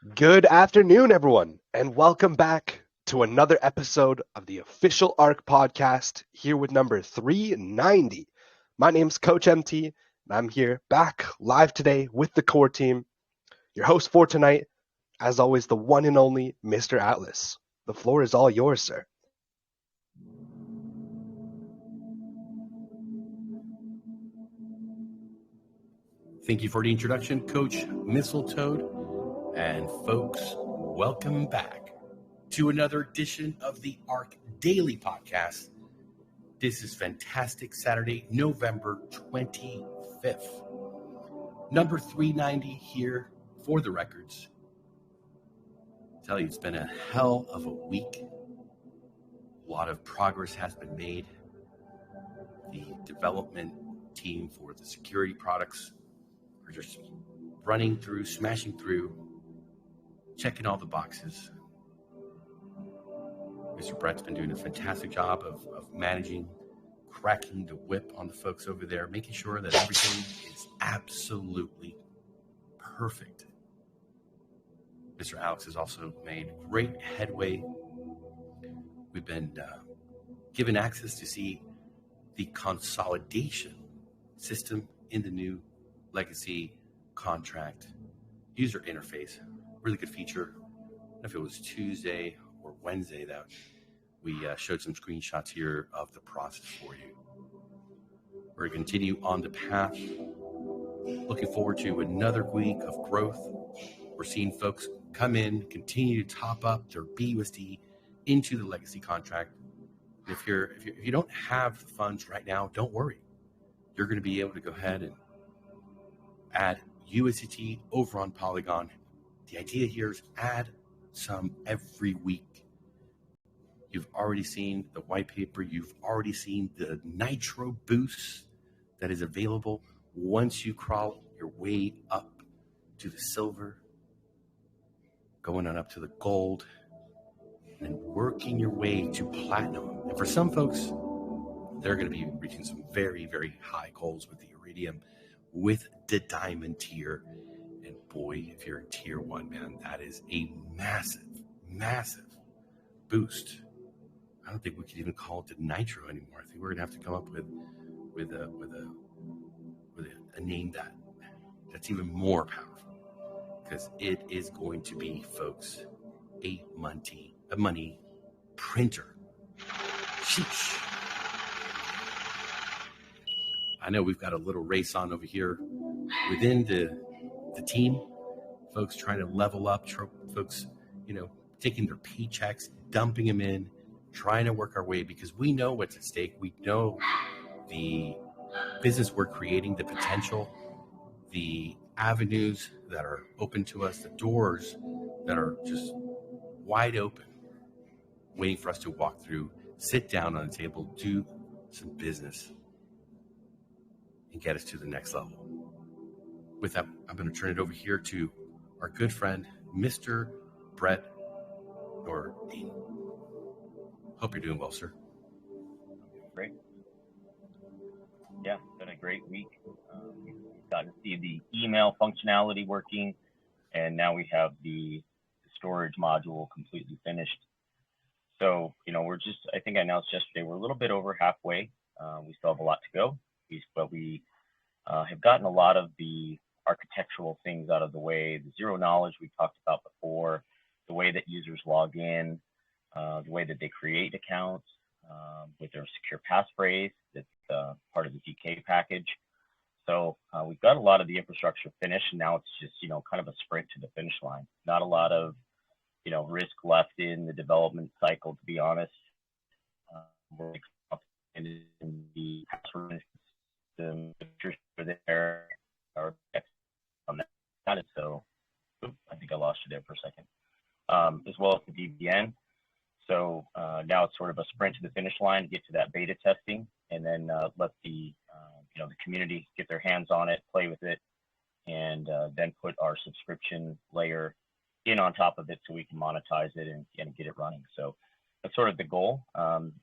Good afternoon, everyone, and welcome back to another episode of the official ARK podcast here with number 390. My name's Coach MT, and I'm here back live today with the core team. Your host for tonight, as always, the one and only Mr. Atlas. The floor is all yours, sir. Thank you for the introduction, Coach Mistletoe. And folks, welcome back to another edition of the ARK Daily Podcast. This is fantastic Saturday, November 25th. Number 390 here for the records. I tell you, it's been a hell of a week. A lot of progress has been made. The development team for the security products are just running through, smashing through, checking all the boxes. Mr. Brett's been doing a fantastic job of managing, cracking the whip on the folks over there, making sure that everything is absolutely perfect. Mr. Alex has also made great headway. We've been given access to see the consolidation system in the new legacy contract user interface. Really good feature. I don't know if it was Tuesday or Wednesday that we showed some screenshots here of the process for you. We're going to continue on the path. Looking forward to another week of growth. We're seeing folks come in, continue to top up their BUSD into the legacy contract. If you don't have the funds right now, don't worry. You're going to be able to go ahead and add USDT over on Polygon. The idea here is add some every week. You've already seen the white paper. You've already seen the nitro boost that is available once you crawl your way up to the silver, going on up to the gold, and working your way to platinum. And for some folks, they're going to be reaching some very, very high goals with the iridium, with the diamond tier. And boy, if you're in tier 1, man, that is a massive, massive boost. I don't think we could even call it the nitro anymore. I think we're gonna have to come up with a name that's even more powerful, because it is going to be, folks, a money printer. Sheesh. I know we've got a little race on over here within the team. Folks trying to level up, folks, taking their paychecks, dumping them in, trying to work our way, because we know what's at stake. We know the business we're creating, the potential, the avenues that are open to us, the doors that are just wide open, waiting for us to walk through, sit down on the table, do some business, and get us to the next level. With that, I'm going to turn it over here to our good friend, Mr. Brett Nordin. Hope you're doing well, sir. Great. Yeah, it's been a great week. We've gotten to see the email functionality working, and now we have the storage module completely finished. So, I think I announced yesterday, we're a little bit over halfway. We still have a lot to go, but we have gotten a lot of the architectural things out of the way. The zero knowledge we talked about before, the way that users log in, the way that they create accounts with their secure passphrase. That's part of the DK package. So we've got a lot of the infrastructure finished, and now it's just, kind of a sprint to the finish line. Not a lot of, risk left in the development cycle, to be honest. We're confident in the password system, pictures are there, or on that. So I think I lost you there for a second. As well as the VPN. So now it's sort of a sprint to the finish line to get to that beta testing, and then let the community get their hands on it, play with it, and then put our subscription layer in on top of it so we can monetize it and get it running. So that's sort of the goal.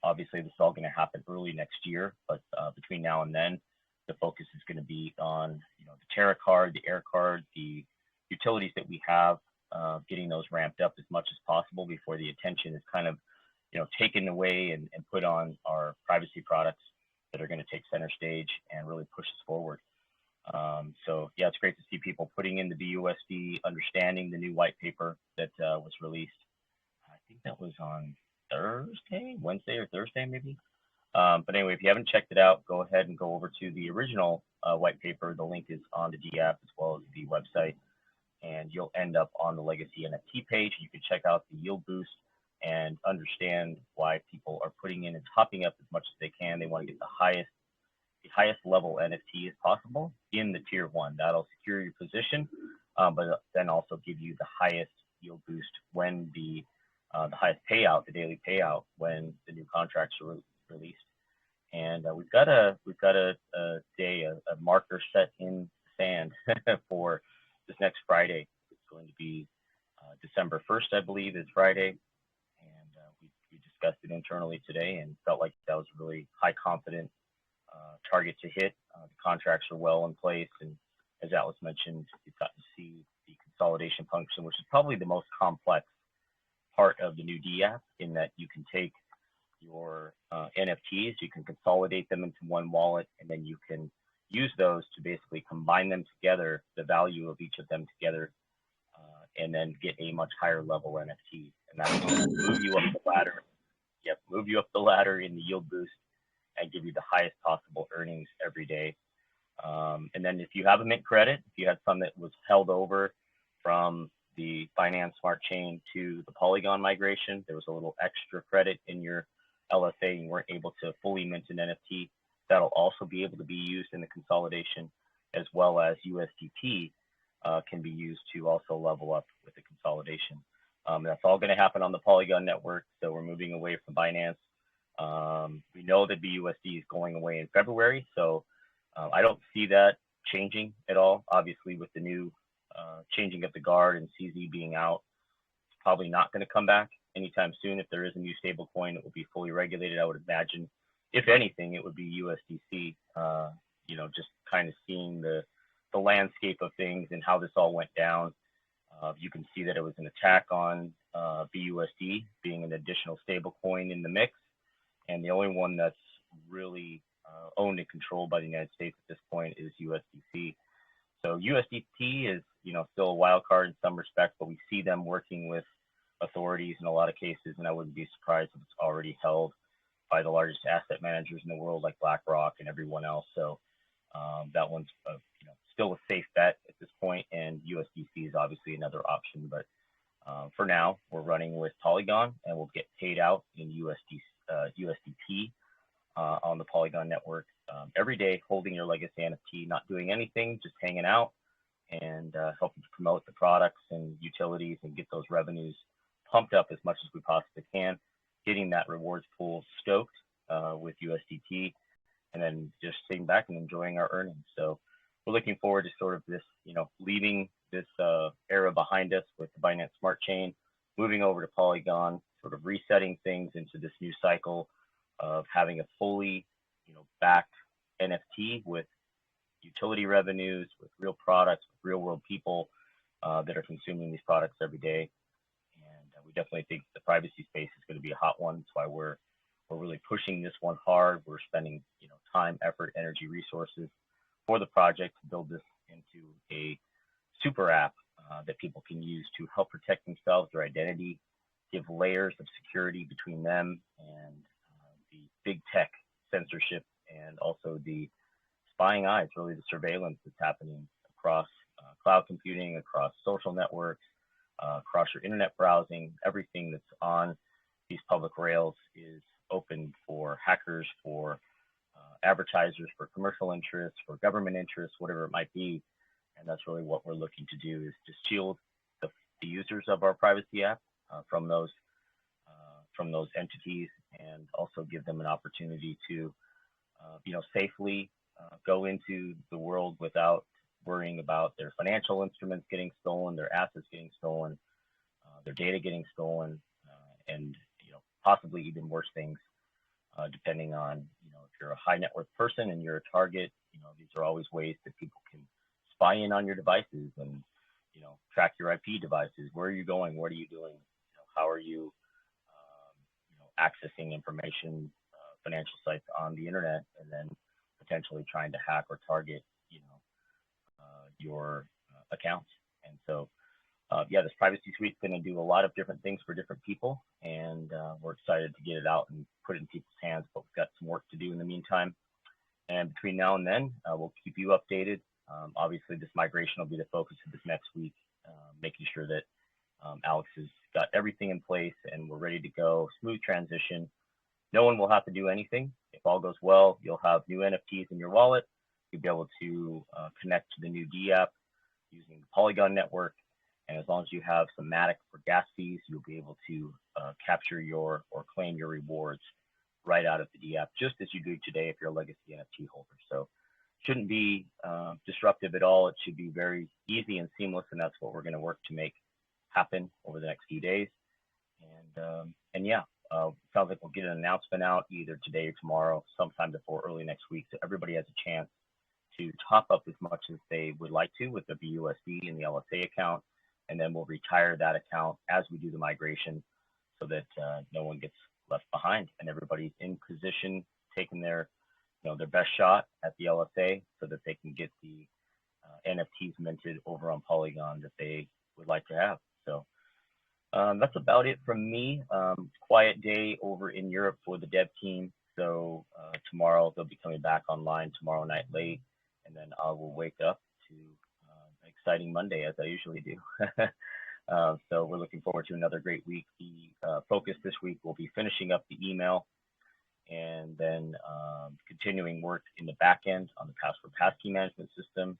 Obviously, this is all going to happen early next year, but between now and then, the focus is going to be on the Terra card, the Air card, the utilities that we have getting those ramped up as much as possible before the attention is kind of, taken away and put on our privacy products that are going to take center stage and really push us forward. So yeah, it's great to see people putting in the BUSD, understanding the new white paper that was released. I think that was on Wednesday or Thursday maybe. But anyway, if you haven't checked it out, go ahead and go over to the original white paper. The link is on the DApp as well as the website, and you'll end up on the Legacy NFT page. You can check out the yield boost and understand why people are putting in and topping up as much as they can. They want to get the highest level NFT as possible in the tier 1. That'll secure your position, but then also give you the highest yield boost when the highest payout, the daily payout, when the new contracts are released. And we've got a day, a marker set in sand for this next Friday. It's going to be December 1st, I believe, is Friday. And we discussed it internally today and felt like that was a really high confident target to hit. The contracts are well in place. And as Atlas mentioned, you've got to see the consolidation function, which is probably the most complex part of the new DApp, in that you can take your NFTs, you can consolidate them into one wallet, and then you can use those to basically combine them together, the value of each of them together, and then get a much higher level NFT. And that will move you up the ladder. Yep, move you up the ladder in the yield boost and give you the highest possible earnings every day. And then if you have a mint credit, if you had some that was held over from the Binance Smart Chain to the Polygon migration, there was a little extra credit in your LSA and you weren't able to fully mint an NFT, that'll also be able to be used in the consolidation, as well as USDT can be used to also level up with the consolidation. That's all going to happen on the Polygon network, so we're moving away from Binance. We know that BUSD is going away in February, so I don't see that changing at all. Obviously, with the new changing of the guard and CZ being out, it's probably not going to come back anytime soon. If there is a new stable coin, it will be fully regulated, I would imagine. If anything, it would be USDC, just kind of seeing the landscape of things and how this all went down. You can see that it was an attack on BUSD being an additional stable coin in the mix. And the only one that's really owned and controlled by the United States at this point is USDC. So USDT is, still a wild card in some respects, but we see them working with authorities in a lot of cases, and I wouldn't be surprised if it's already held by the largest asset managers in the world, like BlackRock and everyone else. So that one's still a safe bet at this point, and USDC is obviously another option. But for now, we're running with Polygon, and we'll get paid out in USDT on the Polygon network every day, holding your legacy NFT, not doing anything, just hanging out and helping to promote the products and utilities and get those revenues pumped up as much as we possibly can, getting that rewards pool stoked with USDT, and then just sitting back and enjoying our earnings. So we're looking forward to sort of this, leaving this era behind us with the Binance Smart Chain, moving over to Polygon, sort of resetting things into this new cycle of having a fully, backed NFT with utility revenues, with real products, with real world people that are consuming these products every day. And we definitely think the privacy space is going to be a hot one. That's why we're really pushing this one hard. We're spending, time, effort, energy, resources for the project to build this into a super app that people can use to help protect themselves, their identity, give layers of security between them and the big tech censorship, and also the spying eyes, really the surveillance that's happening across cloud computing, across social networks, across your internet browsing. Everything that's on these public rails is open for hackers, for advertisers, for commercial interests, for government interests, whatever it might be. And that's really what we're looking to do, is just shield the users of our privacy app from those entities, and also give them an opportunity to safely go into the world without worrying about their financial instruments getting stolen, their assets getting stolen, their data getting stolen, and possibly even worse things, depending on if you're a high net worth person and you're a target. These are always ways that people can spy in on your devices and track your IP devices. Where are you going? What are you doing? How are you, accessing information, financial sites on the internet, and then potentially trying to hack or target, your accounts. And so, this privacy suite is going to do a lot of different things for different people, and we're excited to get it out and put it in people's hands. But we've got some work to do in the meantime. And between now and then, we'll keep you updated. Obviously, this migration will be the focus of this next week, making sure that Alex has got everything in place and we're ready to go. Smooth transition. No one will have to do anything. If all goes well, you'll have new NFTs in your wallet. You'll be able to connect to the new D app using the Polygon network. And as long as you have some Matic for gas fees, you'll be able to capture or claim your rewards right out of the D app, just as you do today if you're a legacy NFT holder. So shouldn't be disruptive at all. It should be very easy and seamless, and that's what we're going to work to make happen over the next few days. Sounds like we'll get an announcement out either today or tomorrow, sometime before early next week, so everybody has a chance to top up as much as they would like to with the BUSD and the LSA account, and then we'll retire that account as we do the migration, so that no one gets left behind and everybody's in position, taking their their best shot at the LSA, so that they can get the NFTs minted over on Polygon that they would like to have. So that's about it from me. Quiet day over in Europe for the dev team. So tomorrow they'll be coming back online tomorrow night late, and then I will wake up to an exciting Monday, as I usually do. So we're looking forward to another great week. The focus this week will be finishing up the email, and then continuing work in the back end on the password passkey management system.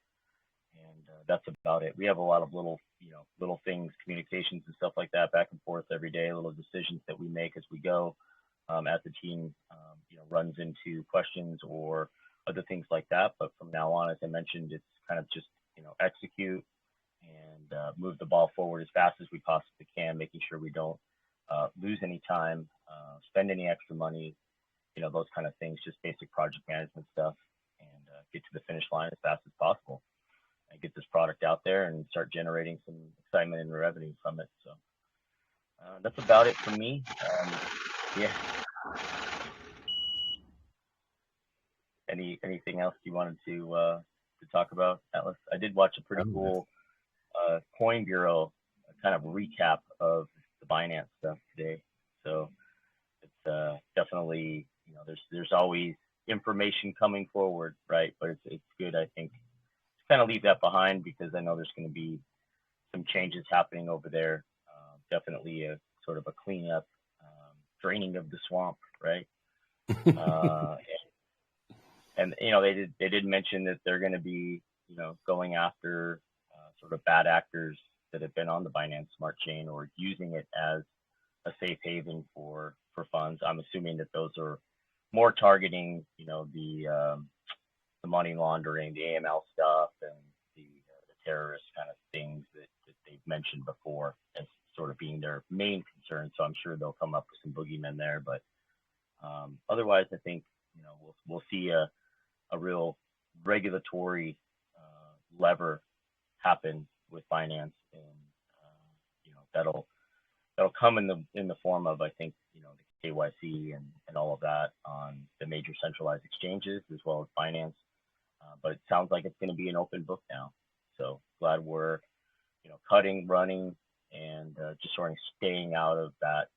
And that's about it. We have a lot of little things, communications and stuff like that, back and forth every day, little decisions that we make as we go, as the team, runs into questions or other things like that. But from now on, as I mentioned, it's kind of just, execute and move the ball forward as fast as we possibly can, making sure we don't lose any time, spend any extra money, those kind of things, just basic project management stuff, and get to the finish line as fast as possible and get this product out there and start generating some excitement and revenue from it. So that's about it for me. Yeah. Anything else you wanted to talk about, Atlas? I did watch a pretty cool Coin Bureau kind of recap of the Binance stuff today. So it's definitely, there's always information coming forward, right? But it's good, I think, to kind of leave that behind, because I know there's going to be some changes happening over there. Definitely a sort of a cleanup, draining of the swamp, right? And they did mention that they're going to be going after sort of bad actors that have been on the Binance Smart Chain or using it as a safe haven for funds. I'm assuming that those are more targeting the money laundering, the AML stuff, and the terrorist kind of things that they've mentioned before as sort of being their main concern. So I'm sure they'll come up with some boogeymen there. But otherwise, I think we'll see a real regulatory lever happen with Binance, and that'll come in the form of, I think, the KYC and all of that on the major centralized exchanges as well as Binance. But it sounds like it's going to be an open book now. So glad we're cutting, running, and just sort of staying out of that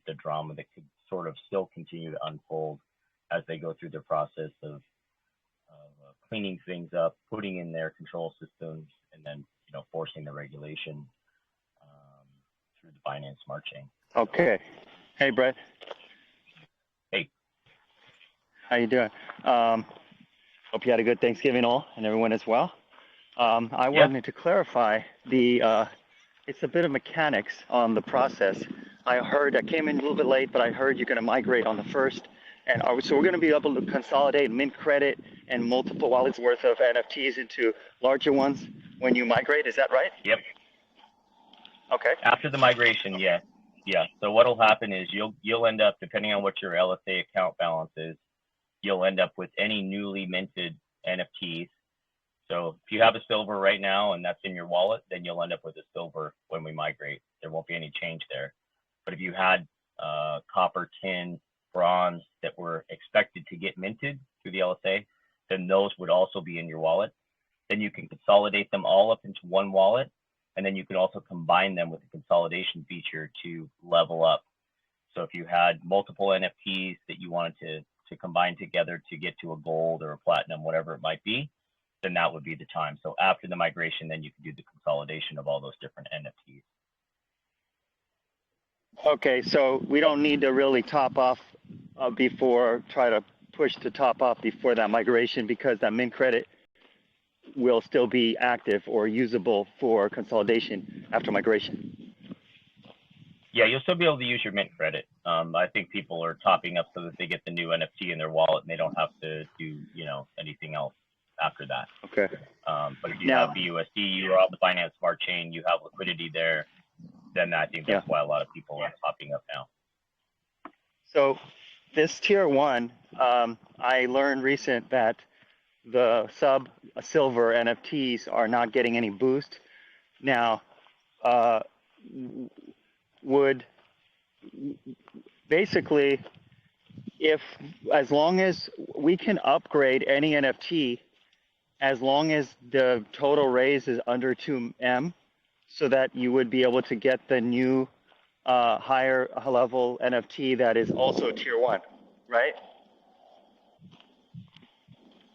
the drama that could sort of still continue to unfold as they go through the process of cleaning things up, putting in their control systems, and then forcing the regulation through the Binance Smart Chain. Okay. Hey, Brett. Hey. How you doing? Hope you had a good Thanksgiving all, and everyone as well. I wanted to clarify it's a bit of mechanics on the process. I came in a little bit late, but I heard you're going to migrate on the 1st. And so we're going to be able to consolidate mint credit and multiple wallets worth of NFTs into larger ones when you migrate. Is that right? Yep. Okay. After the migration, yeah. So what'll happen is you'll end up, depending on what your LSA account balance is, you'll end up with any newly minted NFTs. So if you have a silver right now and that's in your wallet, then you'll end up with a silver when we migrate. There won't be any change there. But if you had copper, tin, bronze that were expected to get minted through the LSA, then those would also be in your wallet. Then you can consolidate them all up into one wallet, and then you can also combine them with the consolidation feature to level up. So if you had multiple NFTs that you wanted to combine together to get to a gold or a platinum, whatever it might be, then that would be the time. So after the migration, then you can do the consolidation of all those different NFTs. Okay, so we don't need to really top off try to push to top off before that migration, because that mint credit will still be active or usable for consolidation after migration. Yeah, you'll still be able to use your mint credit. I think people are topping up so that they get the new NFT in their wallet and they don't have to do, anything else after that. Okay. But if you have BUSD, you're on the Binance Smart Chain, you have liquidity there, then I think that's why a lot of people are popping up now. So this tier 1, I learned recent that the silver NFTs are not getting any boost. Now, would basically, as long as we can upgrade any NFT, as long as the total raise is under 2M, so that you would be able to get the new higher level NFT that is also tier 1, right?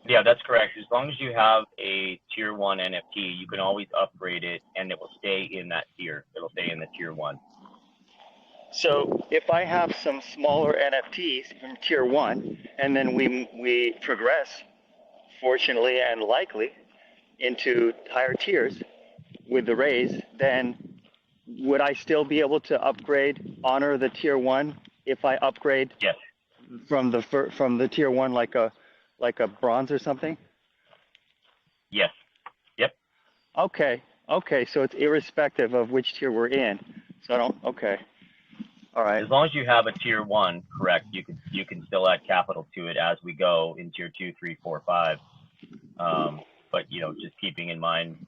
Yeah, that's correct. As long as you have a tier 1 NFT, you can always upgrade it and it will stay in that tier. It'll stay in the tier 1. So if I have some smaller NFTs from tier 1, and then we progress, fortunately and likely, into higher tiers with the raise, then would I still be able to honor the tier 1 if I upgrade Yes. from the tier 1 like a bronze or something? Yes. Yep. Okay. So it's irrespective of which tier we're in. So okay. All right. As long as you have a tier 1, correct, you can still add capital to it as we go in tier 2, 3, 4, 5. But just keeping in mind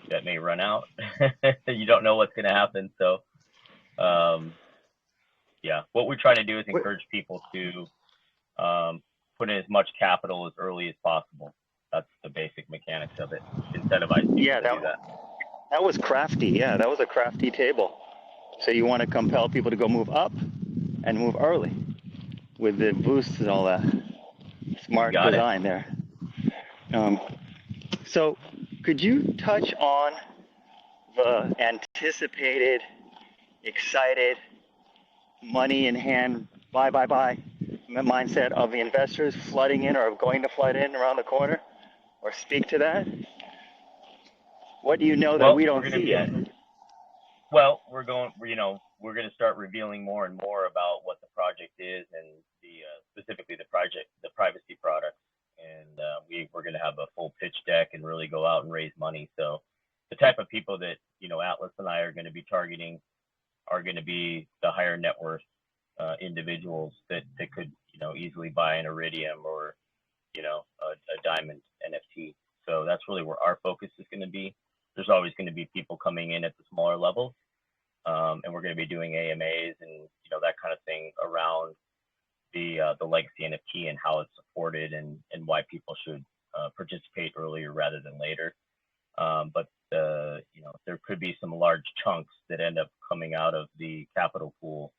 that may run out. You don't know what's going to happen. So, what we're trying to do is encourage people to put in as much capital as early as possible. That's the basic mechanics of it. Incentivize people to do that. That was crafty. Yeah, that was a crafty table. So you want to compel people to go move up and move early with the boosts and all that. Smart design there. So could you touch on the anticipated, excited, money in hand, buy mindset of the investors flooding in or going to flood in around the corner, or speak to that? What do you know that we don't see yet? Well, we're going to start revealing more and more about what the project is and specifically the privacy products. And we're going to have a full pitch deck and really go out and raise money. So the type of people that, Atlas and I are going to be targeting are going to be the higher net worth individuals that could, easily buy an Iridium or, a diamond NFT. So that's really where our focus is going to be. There's always going to be people coming in at the smaller levels. And we're going to be doing AMAs and, that kind of thing around the legacy NFT and how it's supported and why people should participate earlier rather than later. But there could be some large chunks that end up coming out of the capital pool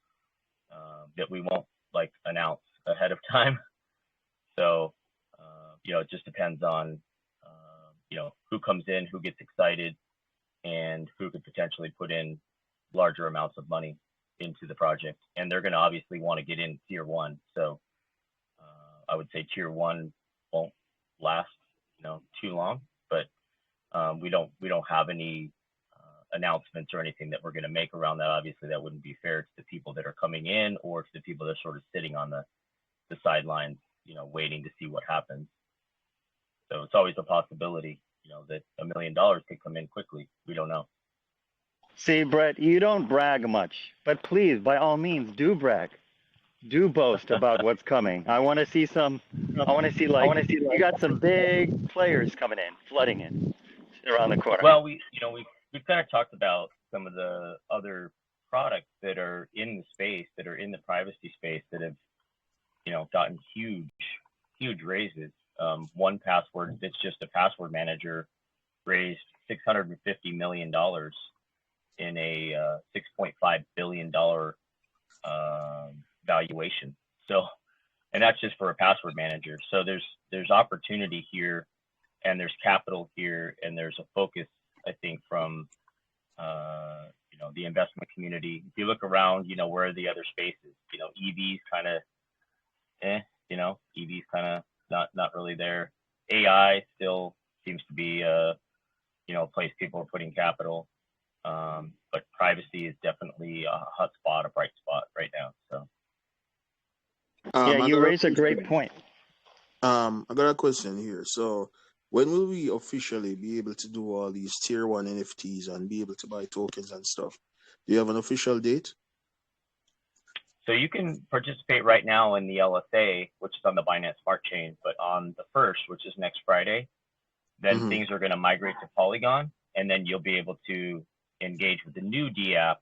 that we won't announce ahead of time. So, it just depends on, who comes in, who gets excited, and who could potentially put in larger amounts of money into the project. And they're going to obviously want to get in tier 1. So I would say tier 1 won't last, too long, but we don't have any announcements or anything that we're going to make around that. Obviously, that wouldn't be fair to the people that are coming in or to the people that are sort of sitting on the sidelines, waiting to see what happens. So it's always a possibility, that $1 million could come in quickly. We don't know. See, Brett, you don't brag much, but please, by all means, do brag. do boast about what's coming. I want to see some. I want to see like you got some big players coming in, flooding in around the corner. Well, we've kind of talked about some of the other products that are in the space, that are in the privacy space, that have gotten huge raises. 1Password, that's just a password manager, raised $650 million in a $6.5 billion valuation. So, and that's just for a password manager. So there's opportunity here, and there's capital here, and there's a focus, I think, from the investment community. If you look around, where are the other spaces? EVs kind of, EVs kind of not really there. AI still seems to be a place people are putting capital. But privacy is definitely a hot spot, a bright spot right now. So yeah, you raise a great point. I got a question here. So when will we officially be able to do all these tier 1 NFTs and be able to buy tokens and stuff? Do you have an official date? So you can participate right now in the LSA, which is on the Binance Smart Chain, but on the 1st, which is next Friday, then things are going to migrate to Polygon, and then you'll be able to engage with the new D app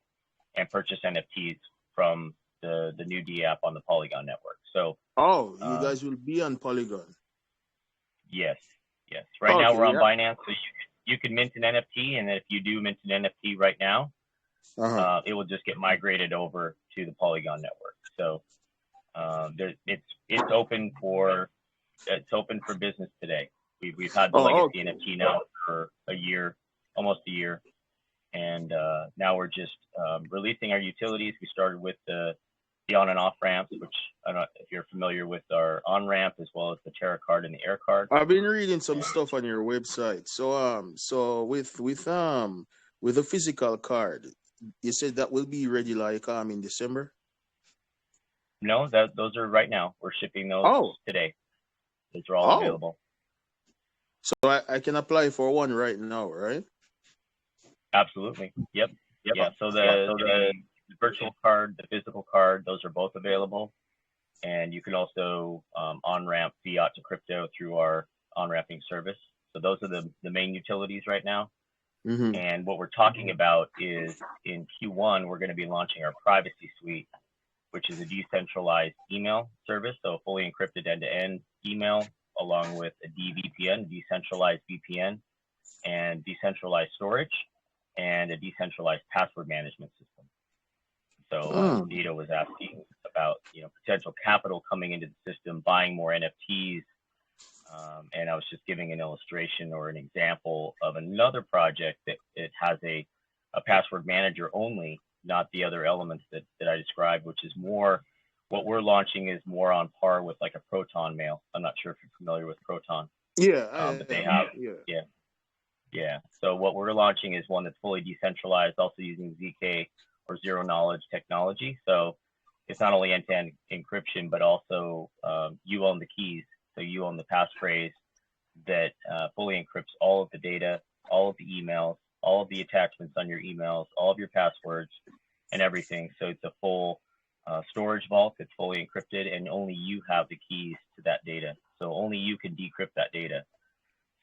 and purchase NFTs from the new D app on the Polygon network. So you guys will be on Polygon. Yes. Right now we're on Binance, so you can mint an NFT, and if you do mint an NFT right now, it will just get migrated over to the Polygon network. So it's open for business today. We've had the legacy NFT now for almost a year, and now we're just releasing our utilities. We started with the on and off ramps, which I don't know if you're familiar with our on ramp, as well as the Terra card and the Air card. I've been reading some stuff on your website. So with the physical card, you said that will be ready like in December? No, those are right now. We're shipping those today. Those are all available. So I can apply for one right now, right? Absolutely. Yep. Yeah. So the virtual card, the physical card, those are both available. And you can also on-ramp fiat to crypto through our on-ramping service. So those are the main utilities right now. And what we're talking about is in Q1, we're going to be launching our privacy suite, which is a decentralized email service. So fully encrypted end-to-end email, along with a DVPN, decentralized VPN, and decentralized storage, and a decentralized password management system. So Dito was asking about potential capital coming into the system, buying more NFTs, and I was just giving an illustration or an example of another project that it has a password manager only, not the other elements that I described, which is more what we're launching is more on par with like a Proton mail. I'm not sure if you're familiar with Proton. Yeah, but they have yeah. So what we're launching is one that's fully decentralized, also using ZK or zero knowledge technology. So it's not only end-to-end encryption, but also you own the keys. So you own the passphrase that fully encrypts all of the data, all of the emails, all of the attachments on your emails, all of your passwords, and everything. So it's a full storage vault that's fully encrypted, and only you have the keys to that data. So only you can decrypt that data.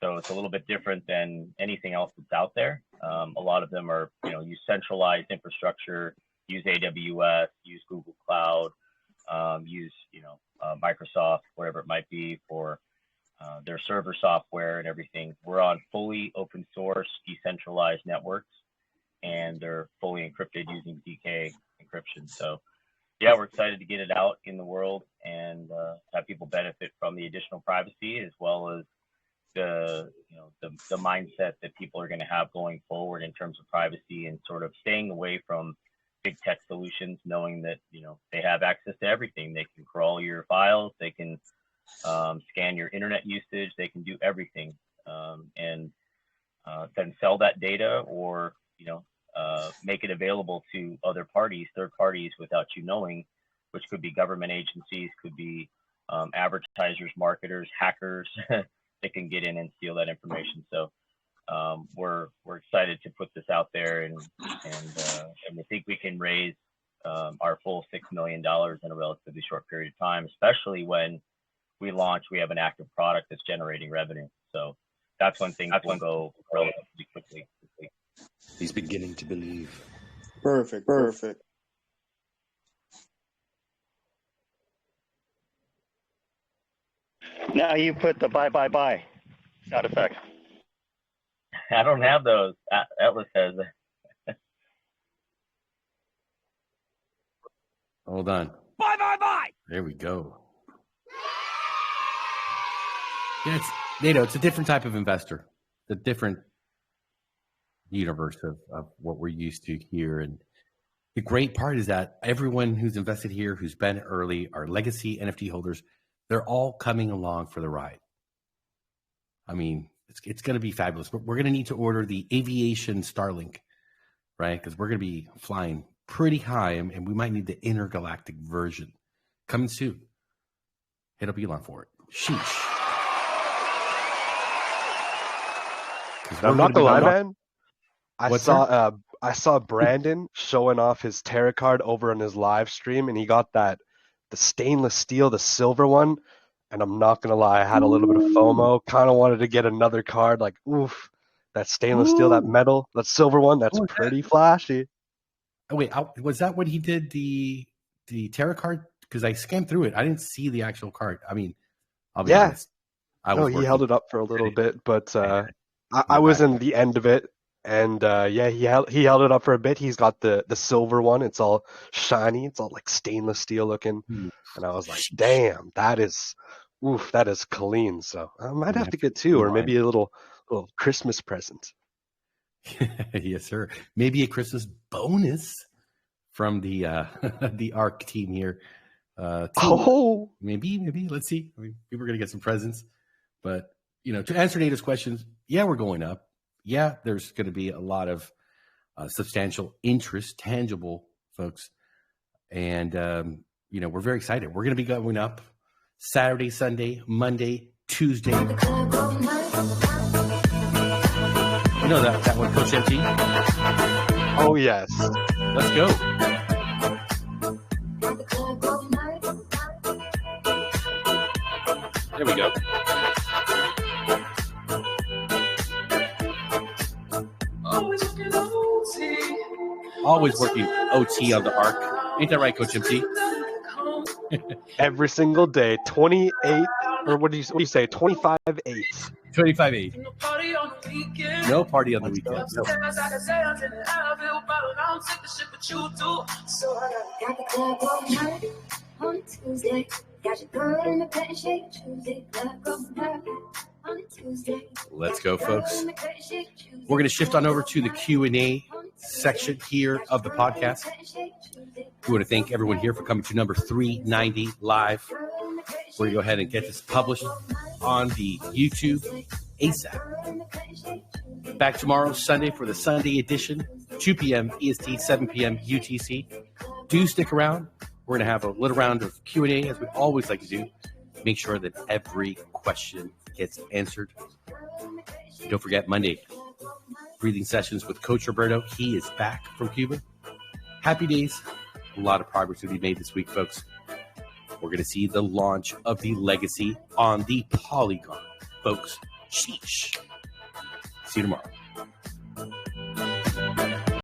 So it's a little bit different than anything else that's out there. A lot of them are, use centralized infrastructure, use AWS, use Google Cloud, use, Microsoft, whatever it might be for their server software and everything. We're on fully open source, decentralized networks, and they're fully encrypted using ZK encryption. So yeah, we're excited to get it out in the world and have people benefit from the additional privacy, as well as the mindset that people are going to have going forward in terms of privacy, and sort of staying away from big tech solutions, knowing that they have access to everything. They can crawl your files, they can scan your internet usage, they can do everything, and then sell that data, or make it available to other parties, third parties, without you knowing, which could be government agencies, could be advertisers, marketers, hackers. They can get in and steal that information. So we're excited to put this out there, and we think we can raise our full $6 million in a relatively short period of time, especially when we launch, we have an active product that's generating revenue. So that's when things will go relatively quickly. He's beginning to believe. Perfect. Now you put the bye sound effect. I don't have those. Atlas has. Hold on. Bye. There we go. Yeah, it's a different type of investor. It's a different universe of what we're used to here. And the great part is that everyone who's invested here, who's been early, our legacy NFT holders, they're all coming along for the ride. I mean, it's going to be fabulous. But we're going to need to order the aviation Starlink, right? Because we're going to be flying pretty high, and we might need the intergalactic version. Coming soon. Hit up Elon for it. Sheesh. I'm not gonna lie, man. I saw Brandon showing off his tarot card over on his live stream, and he got the stainless steel, the silver one. And I'm not gonna lie, I had a little bit of FOMO. Kind of wanted to get another card. Like, oof, that stainless steel, that metal, that silver one. That's pretty flashy. Oh wait, was that when he did the tarot card? Because I scanned through it, I didn't see the actual card. I mean, I'll be honest. He held it up for a little bit, but I was in the end of it, and he held it up for a bit. He's got the silver one. It's all shiny. It's all like stainless steel looking, and I was like, damn, that is clean. So I might have to get two, or maybe a little Christmas present. Yes, sir. Maybe a Christmas bonus from the the ARK team here. Maybe. Let's see. I mean, we're gonna get some presents, but to answer Nada's questions, yeah, we're going up. Yeah, there's going to be a lot of substantial interest, tangible, folks, and we're very excited. We're going to be going up Saturday, Sunday, Monday, Tuesday. You know that one, Coach MT? Oh, yes. Let's go. There we go. Always working OT on the ARK. Ain't that right, Coach MT? Every single day, 28, or what do you say, 25-8. 25-8. No party on the weekend. Let's go, folks. We're going to shift on over to the Q&A section here of the podcast. We want to thank everyone here for coming to number 390 live. We're going to go ahead and get this published on the YouTube ASAP. Back tomorrow, Sunday, for the Sunday edition, 2 p.m. EST, 7 p.m. UTC. Do stick around. We're going to have a little round of Q&A, as we always like to do. Make sure that every question gets answered. Don't forget, Monday, breathing sessions with Coach Roberto. He is back from Cuba. Happy days. A lot of progress to be made this week, folks. We're going to see the launch of the Legacy on the Polygon, folks. Sheesh. See you tomorrow.